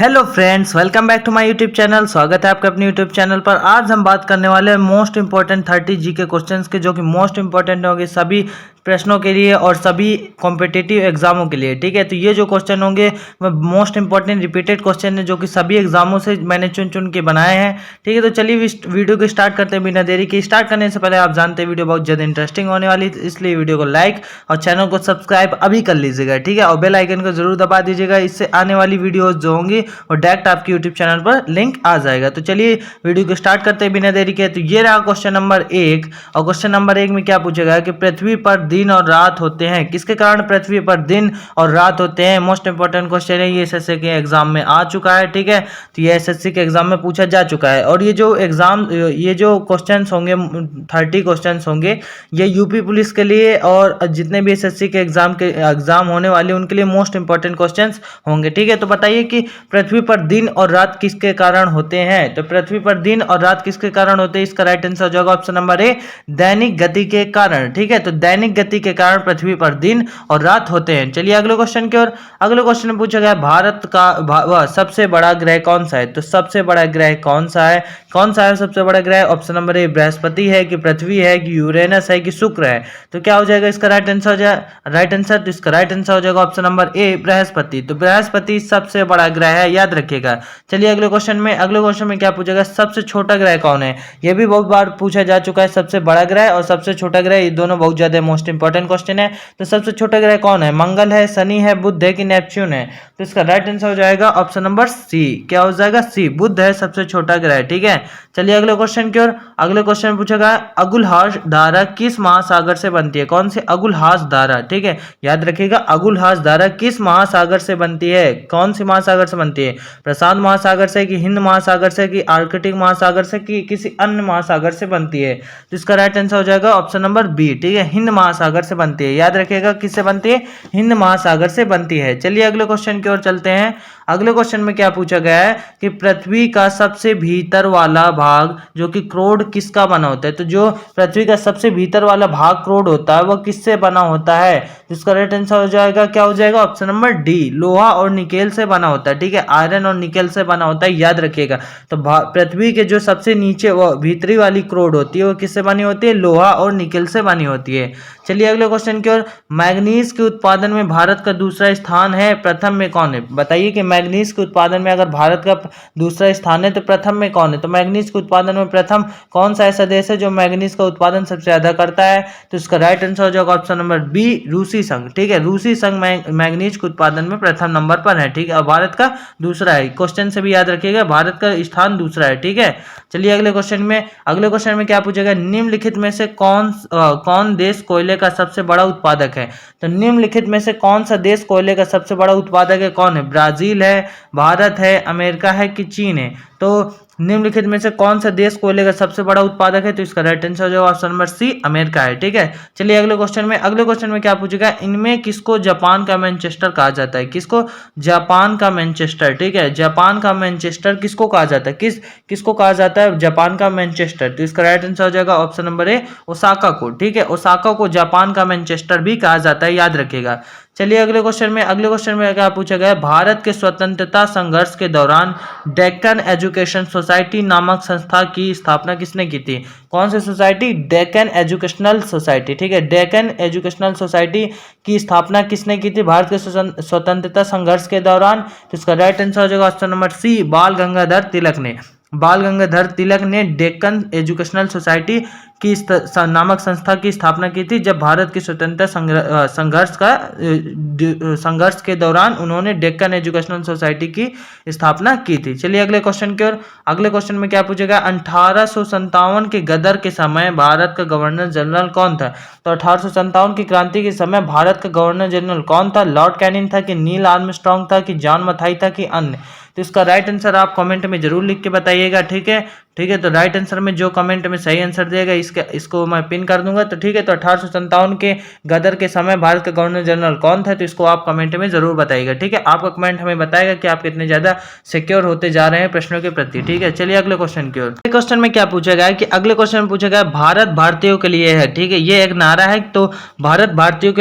Hello friends, welcome back to my YouTube channel. स्वागत है आपका अपने यूट्यूब चैनल पर। आज हम बात करने वाले हैं मोस्ट इंपॉर्टेंट 30 जी के क्वेश्चंस के, जो कि मोस्ट इंपॉर्टेंट होंगे सभी प्रश्नों के लिए और सभी कॉम्पिटिटिव एग्जामों के लिए। ठीक है, तो ये जो क्वेश्चन होंगे वो मोस्ट इंपॉर्टेंट रिपीटेड क्वेश्चन है, जो कि सभी एग्जामों से मैंने चुन चुन के बनाए हैं। ठीक है, तो चलिए वीडियो को स्टार्ट करते हैं बिना देरी के। स्टार्ट करने से पहले आप जानते हैं वीडियो बहुत ज़्यादा इंटरेस्टिंग होने वाली है, इसलिए वीडियो को लाइक और चैनल को सब्सक्राइब अभी कर लीजिएगा। ठीक है, और बेल आइकन को जरूर दबा दीजिएगा, इससे आने वाली वीडियोज जो होंगी और डायरेक्ट आपके यूट्यूब चैनल पर लिंक आ जाएगा। तो चलिए वीडियो को स्टार्ट करते हैं बिना देरी के। तो ये रहा क्वेश्चन नंबर 1, और क्वेश्चन नंबर 1 में क्या पूछा गया कि पृथ्वी पर दिन और रात होते हैं, किसके कारण पृथ्वी पर दिन और रात होते हैं। मोस्ट इंपॉर्टेंट क्वेश्चन है, ये एसएससी के एग्जाम में आ चुका है। ठीक है, तो ये एसएससी के एग्जाम में पूछा जा चुका है। और ये जो क्वेश्चन होंगे 30 क्वेश्चन होंगे, ये यूपी पुलिस के लिए और जितने भी एसएससी के एग्जाम होने वाले उनके लिए मोस्ट इंपॉर्टेंट क्वेश्चन होंगे। ठीक है, तो बताइए कि पृथ्वी पर दिन और रात किसके कारण होते हैं। तो पृथ्वी पर दिन और रात किसके कारण होते हैं, इसका राइट आंसर हो जाएगा ऑप्शन नंबर ए, दैनिक गति के कारण। ठीक है, तो दैनिक गति के कारण पृथ्वी पर दिन और रात होते हैं। चलिए अगले क्वेश्चन की ओर। अगले क्वेश्चन में पूछा गया भारत का सबसे बड़ा ग्रह कौन सा है। तो सबसे बड़ा ग्रह कौन सा है, सबसे बड़ा ग्रह। ऑप्शन नंबर ए बृहस्पति है कि पृथ्वी है कि यूरेनस है कि शुक्र है। तो क्या हो जाएगा इसका राइट आंसर तो इसका राइट आंसर हो जाएगा ऑप्शन नंबर ए बृहस्पति। तो बृहस्पति सबसे बड़ा ग्रह है, याद रखिएगा। चलिए अगले क्वेश्चन में क्या पूछेगा, सबसे छोटा ग्रह कौन है। यह भी बहुत बार पूछा जा चुका है, सबसे बड़ा ग्रह और सबसे छोटा ग्रह, ये दोनों बहुत ज्यादा मोस्ट इंपॉर्टेंट क्वेश्चन है। तो सबसे छोटा ग्रह कौन है, मंगल है, शनि है, बुध है कि नेपच्यून है। तो इसका राइट आंसर हो जाएगा ऑप्शन नंबर सी। क्या हो जाएगा, सी, बुध है सबसे छोटा ग्रह। ठीक है, चलिए अगले क्वेश्चन की ओर। अगले क्वेश्चन में पूछा गया अगुलहास धारा किस महासागर से बनती है। कौन सी अगुलहास धारा। ठीक है, याद रखिएगा, अगुलहास धारा किस महासागर से बनती है, कौन सी महासागर से बनती है। प्रशांत महासागर से कि हिंद महासागर से कि आर्कटिक महासागर से कि किसी अन्य महासागर से बनती है। तो इसका राइट आंसर हो जाएगा ऑप्शन नंबर बी। ठीक है, हिंद महासागर से बनती है। याद रखिएगा किससे बनती है, हिंद महासागर से बनती है। चलिए अगले क्वेश्चन की ओर चलते हैं। अगले क्वेश्चन में क्या पूछा गया है कि पृथ्वी का सबसे भीतर वाला भाग जो कि क्रोड किसका बना होता है। तो जो पृथ्वी का सबसे भीतर वाला भाग क्रोड होता है वो किससे बना होता है। तो इसका राइट आंसर हो जाएगा, क्या हो जाएगा, ऑप्शन नंबर डी, लोहा और निकेल से बना होता है। ठीक है, आयरन और निकेल से बना होता है, याद रखिएगा। तो पृथ्वी के जो सबसे नीचे वो भीतरी वाली क्रोड होती है वो किससे बनी होती है, लोहा और निकेल से बनी होती है। चलिए अगले क्वेश्चन की ओर। मैग्नीज के उत्पादन में भारत का दूसरा स्थान है, प्रथम में कौन है। बताइए कि मैग्नीज के उत्पादन में अगर भारत का दूसरा स्थान है तो प्रथम में कौन है। तो मैग्नीज के उत्पादन में प्रथम कौन सा ऐसा देश है जो मैग्नीज का उत्पादन सबसे ज्यादा करता है। तो इसका राइट आंसर हो जाएगा ऑप्शन नंबर बी, रूसी संघ। ठीक है, रूसी संघ मैग्नीज के उत्पादन में प्रथम नंबर पर है। ठीक है, और भारत का दूसरा है। क्वेश्चन से भी याद रखिएगा, भारत का स्थान दूसरा है। ठीक है, चलिए अगले क्वेश्चन में क्या पूछेगा, निम्नलिखित में से कौन देश कोयले का सबसे बड़ा उत्पादक है। तो निम्नलिखित में से कौन सा देश कोयले का सबसे बड़ा उत्पादक है, कौन है। ब्राजील है, भारत है, अमेरिका है कि चीन है। तो निम्नलिखित में से कौन सा देश कोयले का सबसे बड़ा उत्पादक है। तो इसका राइट आंसर हो जाएगा ऑप्शन नंबर सी, अमेरिका है। ठीक है, चलिए अगले क्वेश्चन में क्या पूछेगा, इनमें किसको जापान का मैनचेस्टर कहा जाता है। किसको, जापान का मैनचेस्टर। ठीक है, जापान का मैनचेस्टर किसको कहा जाता है, किसको कहा जाता है जापान का मैनचेस्टर। तो इसका राइट आंसर हो जाएगा ऑप्शन नंबर ए, ओसाका को। ठीक है, ओसाका को जापान का मैनचेस्टर भी कहा जाता है, याद रखिएगा। चलिए अगले क्वेश्चन में क्या पूछा गया, भारत के स्वतंत्रता संघर्ष के दौरान डेक्कन एजुकेशन सोसाइटी नामक संस्था की स्थापना किसने की थी। कौन सी सोसाइटी, डेक्कन एजुकेशनल सोसाइटी। ठीक है, डेक्कन एजुकेशनल सोसाइटी की स्थापना किसने की थी भारत के स्वतंत्रता संघर्ष के दौरान। तो इसका राइट आंसर हो जाएगा ऑप्शन नंबर सी, बाल गंगाधर तिलक ने। बाल गंगाधर तिलक ने डेक्कन एजुकेशनल सोसाइटी की नामक संस्था की स्थापना की थी जब भारत की स्वतंत्रता संघर्ष के दौरान उन्होंने डेक्कन एजुकेशनल सोसाइटी की स्थापना की थी। चलिए अगले क्वेश्चन की ओर। अगले क्वेश्चन में क्या पूछेगा, 1857 के गदर के समय भारत का गवर्नर जनरल कौन था। तो 1857 की क्रांति के समय भारत का गवर्नर जनरल कौन था, लॉर्ड कैनिंग था कि नील आर्मस्ट्रांग था कि जॉन मथाई था कि अन्य। तो इसका राइट आंसर आप कमेंट में जरूर लिख के बताइएगा। ठीक है, ठीक है, तो राइट आंसर में जो कमेंट में सही आंसर देगा इसको मैं पिन कर दूंगा। तो ठीक है, तो 1857 के गदर के समय भारत का गवर्नर जनरल कौन था, तो इसको आप कमेंट में जरूर बताइएगा। ठीक है, आपका कमेंट हमें बताएगा कि आप कितने ज्यादा सिक्योर होते जा रहे हैं प्रश्नों के प्रति। ठीक है, चलिए अगले क्वेश्चन की ओर। अगले क्वेश्चन में क्या पूछा गया है कि अगले क्वेश्चन में पूछा गया भारत भारतीयों के लिए है। ठीक है, ये एक नारा है, तो भारत भारतीयों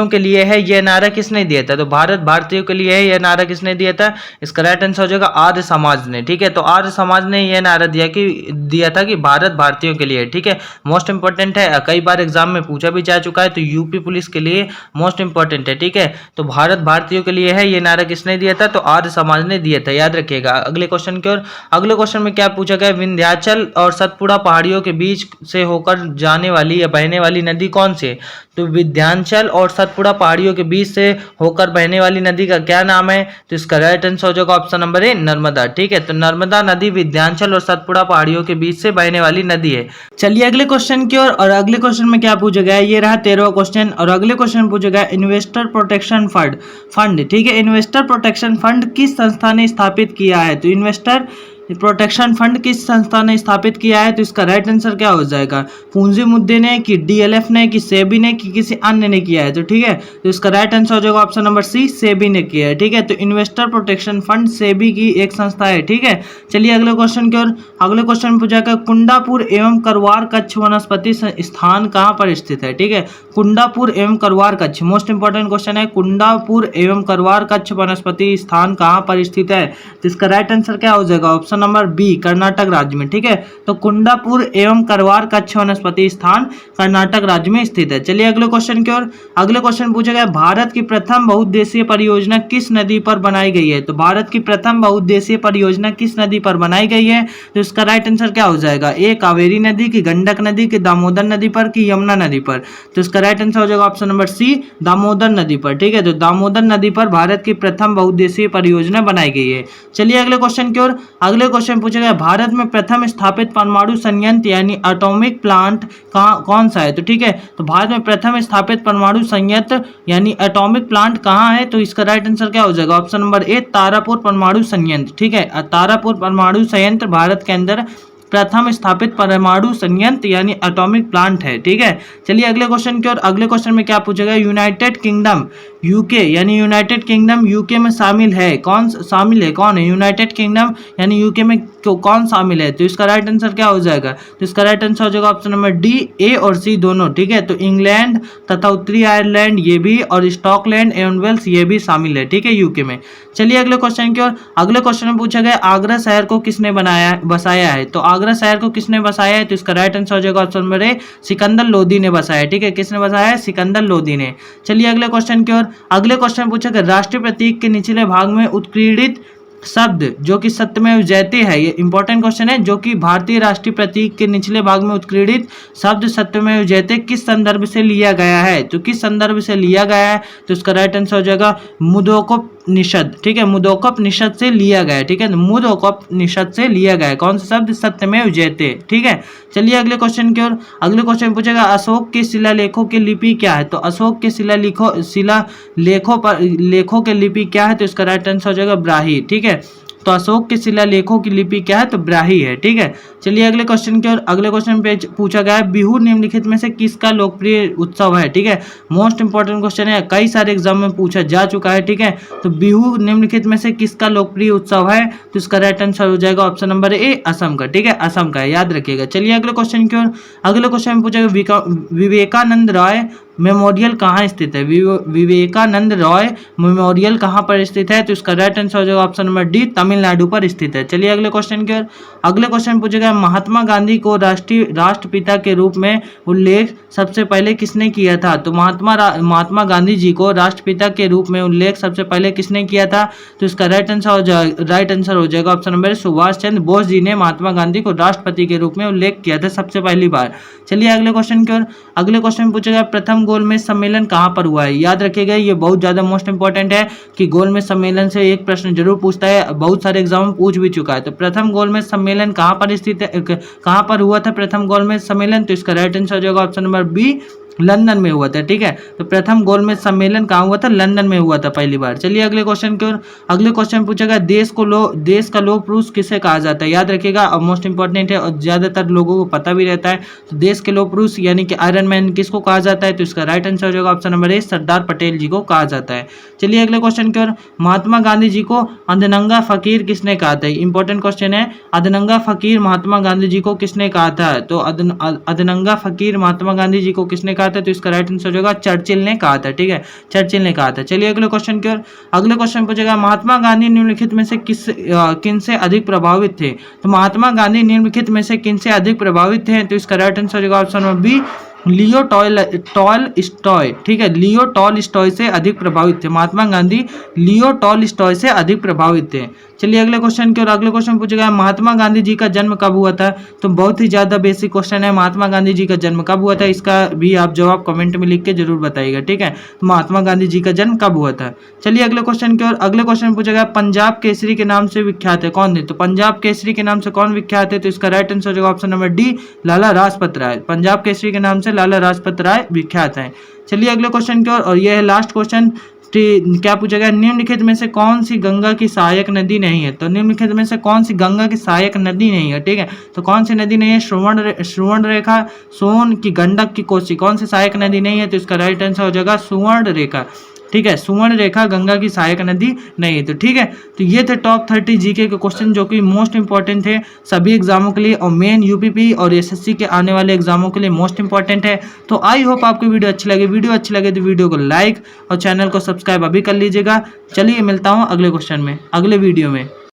के लिए है, ये नारा किसने दिया था, तो भारत भारतीयों के लिए है, ये नारा किसने दिया था, इसका राइट आंसर हो जाएगा आर्य समाज ने। ठीक है, तो आर्य समाज ने यह नारा दिया था कि भारत भारतीयों के लिए। ठीक है, मोस्ट इंपॉर्टेंट है, कई बार एग्जाम में पूछा भी जा चुका है, तो यूपी पुलिस के लिए मोस्ट इंपॉर्टेंट है। ठीक है, तो भारत भारतीयों के लिए है, ये नारा किसने दिया था, तो आर्य समाज ने दिया था, याद रखिएगा। अगले क्वेश्चन की ओर। अगले क्वेश्चन में क्या पूछा गया, विंध्याचल और सतपुड़ा पहाड़ियों के बीच से होकर जाने वाली या बहने वाली नदी कौन सी है, तो विंध्याचल और सतपुड़ा पहाड़ियों के बीच से होकर बहने वाली नदी का क्या नाम है, तो इसका राइट आंसर हो जाएगा ऑप्शन नंबर ए, नर्मदा। ठीक है, तो नर्मदा नदी विंध्याचल और सतपुड़ा पहाड़ियों के बीच से बहने वाली नदी है। चलिए अगले क्वेश्चन की ओर। और अगले क्वेश्चन में क्या पूछा गया है, ये रहा 13वां क्वेश्चन। और अगले क्वेश्चन में पूछा गया इन्वेस्टर प्रोटेक्शन फंड। ठीक है, इन्वेस्टर प्रोटेक्शन फंड किस संस्था ने स्थापित किया है, तो इन्वेस्टर प्रोटेक्शन फंड किस संस्था ने स्थापित किया है, तो इसका राइट आंसर क्या हो जाएगा, पूंजी मुद्दे ने, कि डीएलएफ ने, कि सेबी ने, कि किसी अन्य ने किया है। तो ठीक है, तो इसका राइट आंसर हो जाएगा ऑप्शन नंबर सी, सेबी ने किया है। ठीक है, तो इन्वेस्टर प्रोटेक्शन फंड सेबी की एक संस्था है। ठीक है, चलिए अगले क्वेश्चन की ओर। अगले क्वेश्चन में पूछा गया कुंडापुर एवं करवार कच्छ वनस्पति स्थान कहाँ पर स्थित है। ठीक है, कुंडापुर एवं करवार कच्छ, मोस्ट इंपॉर्टेंट क्वेश्चन है, कुंडापुर एवं करवार कच्छ वनस्पति स्थान कहाँ पर स्थित है, तो इसका राइट आंसर क्या हो जाएगा, ऑप्शन नंबर बी, कर्नाटक राज्य में। ठीक है, तो कुंडापुर एवं करवार कच्छ वनस्पति स्थान कर्नाटक राज्य में स्थित है। चलिए अगले क्वेश्चन की ओर। अगले क्वेश्चन पूछा गया भारत की प्रथम बहुउद्देशीय परियोजना किस नदी पर बनाई गई है, तो भारत की प्रथम बहुउद्देशीय परियोजना किस नदी पर बनाई गई है, तो इसका राइट आंसर क्या हो जाएगा, ए कावेरी नदी, की गंडक नदी, की दामोदर नदी पर, की यमुना नदी पर, तो इसका राइट आंसर हो जाएगा ऑप्शन नंबर सी, दामोदर नदी पर। ठीक है, तो दामोदर नदी पर भारत की प्रथम बहुउद्देशीय परियोजना बनाई गई है। चलिए अगले क्वेश्चन की ओर। अगले क्वेश्चन पूछा गया भारत में प्रथम स्थापित परमाणु संयंत्र यानी एटॉमिक प्लांट कौन सा है, तो ठीक है, तो भारत में प्रथम स्थापित परमाणु संयंत्र यानी एटॉमिक प्लांट कहाँ है, तो इसका राइट आंसर क्या हो जाएगा, ऑप्शन नंबर ए, तारापुर परमाणु संयंत्र। ठीक है, तारापुर परमाणु संयंत्र भारत के अंदर प्रथम स्थापित परमाणु संयंत्र यानी एटॉमिक प्लांट है। ठीक है, चलिए अगले क्वेश्चन की ओर। अगले क्वेश्चन में क्या पूछा गया, यूनाइटेड किंगडम यूके यानी यूनाइटेड किंगडम यूके में शामिल है, कौन है यूनाइटेड किंगडम यानी यूके में कौन शामिल है, तो इसका राइट आंसर क्या हो जाएगा, तो इसका राइट आंसर हो जाएगा ऑप्शन नंबर डी, ए और सी दोनों। ठीक है, तो इंग्लैंड तथा उत्तरी आयरलैंड ये भी, और स्कॉटलैंड एवं वेल्स ये भी शामिल है। ठीक है, यूके में। चलिए अगले क्वेश्चन की ओर। अगले क्वेश्चन में पूछा गया आगरा शहर को किसने बसाया है, तो आगरा शहर को किसने बसाया है, तो इसका राइट आंसर हो जाएगा option number A, Sikandar Lodi ने बसाया। ठीक है, किसने बसाया है, सिकंदर लोदी ने। चलिए अगले क्वेश्चन की ओर। अगले क्वेश्चन में पूछा गया राष्ट्रीय प्रतीक के निचले भाग में उत्कीर्णित शब्द जो कि सत्यमेव जयते है, ये इंपॉर्टेंट क्वेश्चन है, जो कि भारतीय राष्ट्रीय प्रतीक के निचले भाग में उत्कीर्णित शब्द सत्यमेव जयते किस संदर्भ से लिया गया है, तो किस संदर्भ से लिया गया है, तो इसका राइट आंसर हो जाएगा मुदोकोपनिषद। ठीक है, मुदोकोपनिषद से लिया गया है। ठीक है, मुदोकोपनिषद से लिया गया है, कौन सा शब्द, सत्यमेव जयते। ठीक है, चलिए अगले क्वेश्चन की ओर। अगले क्वेश्चन पूछेगा अशोक के शिलालेखों की लिपि क्या है, तो अशोक के शिलालेखों के लिपि क्या है, तो इसका राइट आंसर हो जाएगा ब्राही। ठीक है, तो अशोक के शिलालेखों की लिपि क्या है, तो ब्राही है। ठीक है, चलिए अगले क्वेश्चन की ओर। अगले क्वेश्चन पे पूछा गया है बिहू निम्नलिखित में से किसका लोकप्रिय उत्सव है। ठीक है, मोस्ट इंपॉर्टेंट क्वेश्चन है, कई सारे एग्जाम में पूछा जा चुका है। ठीक है, तो बिहू निम्नलिखित में से किसका लोकप्रिय उत्सव है, तो इसका राइट आंसर हो जाएगा ऑप्शन नंबर ए, असम का। ठीक है, असम का, याद रखिएगा। चलिए अगले क्वेश्चन की ओर। अगले क्वेश्चन में पूछा गया विवेकानंद राय मेमोरियल कहाँ स्थित है, विवेकानंद रॉय मेमोरियल कहाँ पर स्थित है, तो इसका राइट आंसर हो जाएगा ऑप्शन नंबर डी, तमिलनाडु पर स्थित है। चलिए अगले क्वेश्चन की ओर। अगले क्वेश्चन पूछेगा महात्मा गांधी को राष्ट्रपिता के रूप में उल्लेख सबसे पहले किसने किया था, तो महात्मा गांधी जी को राष्ट्रपिता के रूप में उल्लेख सबसे पहले किसने किया था, तो इसका राइट आंसर हो जाएगा ऑप्शन नंबर सुभाष चंद्र बोस जी ने महात्मा गांधी को राष्ट्रपति के रूप में उल्लेख किया था सबसे पहली बार। चलिए अगले क्वेश्चन की ओर। अगले क्वेश्चन पूछेगा प्रथम गोलमेज सम्मेलन कहाँ पर हुआ है, याद रखिएगा ये बहुत ज्यादा मोस्ट इंपॉर्टेंट है कि गोलमेज सम्मेलन से एक प्रश्न जरूर पूछता है, बहुत सारे एग्जाम में पूछ भी चुका है। तो प्रथम गोलमेज सम्मेलन कहाँ पर स्थित है, कहाँ पर हुआ था प्रथम गोलमेज सम्मेलन, तो इसका राइट आंसर हो जाएगा ऑप्शन नंबर बी, लंदन में हुआ था। ठीक है, तो प्रथम गोलमेज सम्मेलन कहाँ हुआ था? लंदन में हुआ था पहली बार। चलिए अगले क्वेश्चन की ओर। अगले क्वेश्चन पूछा गया देश का लौह पुरुष किसे कहा जाता है? याद रखिएगा, अब मोस्ट इंपॉर्टेंट है और ज्यादातर लोगों को पता भी रहता है। तो देश के लौह पुरुष यानी कि आयरन मैन किसको कहा जाता है? तो इसका राइट आंसर हो जाएगा option number A, Sardar Patel जी को कहा जाता है। चलिए अगले क्वेश्चन की ओर। महात्मा गांधी जी को अधनंगा फकीर किसने कहा था? इंपॉर्टेंट क्वेश्चन है। अधनंगा फकीर महात्मा गांधी जी को किसने कहा था? तो अधनंगा फकीर महात्मा गांधी जी को किसने कहा था? तो इसका राइट आंसर हो जाएगा चर्चिल ने कहा था। ठीक है, चर्चिल ने कहा था। चलिए अगले क्वेश्चन की ओर। अगले क्वेश्चन पूछेगा महात्मा गांधी निम्नलिखित में से किन से अधिक प्रभावित थे? तो महात्मा गांधी निम्नलिखित में से किन से अधिक प्रभावित थे? तो इसका राइट आंसर हो जाएगा option number B, Leo Tolstoy. ठीक है, लियो टॉलस्टॉय से अधिक प्रभावित थे महात्मा गांधी, लियो टॉलस्टॉय से अधिक प्रभावित थे। चलिए अगले क्वेश्चन की ओर। अगले क्वेश्चन पूछेगा महात्मा गांधी जी का जन्म कब हुआ था? तो बहुत ही ज्यादा बेसिक क्वेश्चन है, महात्मा गांधी जी का जन्म कब हुआ था? इसका भी आप जवाब कमेंट में लिख के जरूर बताइएगा। ठीक है, तो महात्मा गांधी जी का जन्म कब हुआ था? चलिए अगले क्वेश्चन की ओर। अगले क्वेश्चन पूछेगा पंजाब केसरी के नाम से विख्यात है कौन थे? तो पंजाब केसरी के नाम से कौन विख्यात है? तो इसका राइट आंसर हो जाएगा option number D, Lala Lajpat Rai. Punjab Kesari के नाम से लाला लाजपत राय विख्यात है। चलिए अगले क्वेश्चन की ओर, और यह है लास्ट क्वेश्चन। क्या पूछा गया? निम्नलिखित में से कौन सी गंगा की सहायक नदी नहीं है? तो निम्नलिखित में से कौन सी गंगा की सहायक नदी नहीं है? ठीक है, तो कौन सी नदी नहीं है? सुवर्ण रेखा, सोन की, गंडक की, कोसी, कौन सी सहायक नदी नहीं है? तो इसका राइट आंसर हो जाएगा सुवर्ण रेखा। ठीक है, सुवर्ण रेखा गंगा की सहायक नदी नहीं है। तो ठीक है, तो ये थे टॉप 30 जीके के क्वेश्चन जो कि मोस्ट इंपॉर्टेंट थे सभी एग्जामों के लिए, और मेन यूपीपी और एसएससी के आने वाले एग्जामों के लिए मोस्ट इंपॉर्टेंट है। तो आई होप आपको वीडियो अच्छी लगे। वीडियो अच्छी लगे तो वीडियो को लाइक और चैनल को सब्सक्राइब अभी कर लीजिएगा। चलिए मिलता हूँ अगले क्वेश्चन में, अगले वीडियो में।